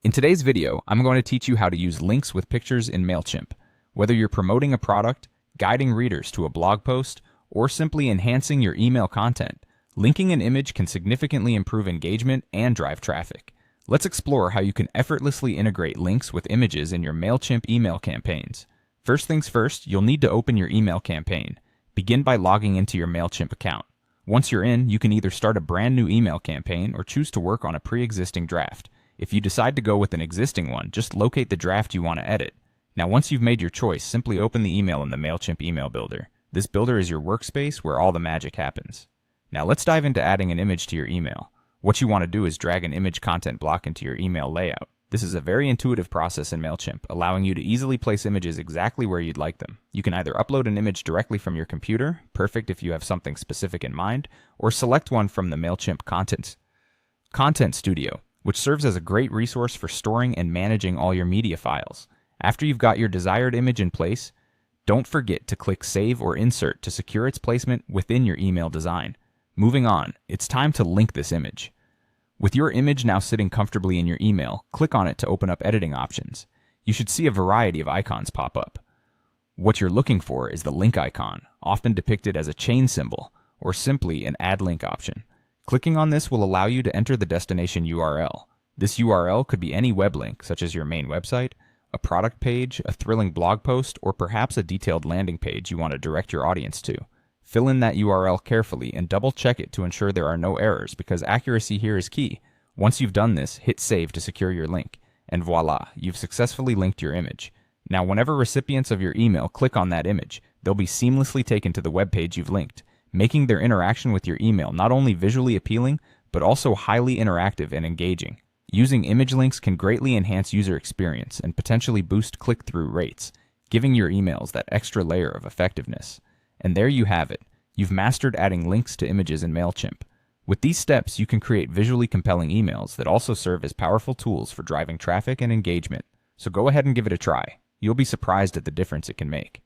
In today's video, I'm going to teach you how to use links with pictures in Mailchimp. Whether you're promoting a product, guiding readers to a blog post, or simply enhancing your email content, linking an image can significantly improve engagement and drive traffic. Let's explore how you can effortlessly integrate links with images in your Mailchimp email campaigns. First things first, you'll need to open your email campaign. Begin by logging into your Mailchimp account. Once you're in, you can either start a brand new email campaign or choose to work on a pre-existing draft. If you decide to go with an existing one, just locate the draft you want to edit. Now, once you've made your choice, simply open the email in the Mailchimp email builder. This builder is your workspace where all the magic happens. Now let's dive into adding an image to your email. What you want to do is drag an image content block into your email layout. This is a very intuitive process in Mailchimp, allowing you to easily place images exactly where you'd like them. You can either upload an image directly from your computer, perfect if you have something specific in mind, or select one from the Mailchimp Content Studio, which serves as a great resource for storing and managing all your media files. After you've got your desired image in place, don't forget to click Save or Insert to secure its placement within your email design. Moving on, it's time to link this image. With your image now sitting comfortably in your email, click on it to open up editing options. You should see a variety of icons pop up. What you're looking for is the link icon, often depicted as a chain symbol, or simply an add link option. Clicking on this will allow you to enter the destination URL. This URL could be any web link, such as your main website, a product page, a thrilling blog post, or perhaps a detailed landing page you want to direct your audience to. Fill in that URL carefully and double check it to ensure there are no errors, because accuracy here is key. Once you've done this, hit save to secure your link, and voila, you've successfully linked your image. Now whenever recipients of your email click on that image, they'll be seamlessly taken to the web page you've linked, making their interaction with your email not only visually appealing, but also highly interactive and engaging. Using image links can greatly enhance user experience and potentially boost click-through rates, giving your emails that extra layer of effectiveness. And there you have it. You've mastered adding links to images in Mailchimp. With these steps, you can create visually compelling emails that also serve as powerful tools for driving traffic and engagement. So go ahead and give it a try. You'll be surprised at the difference it can make.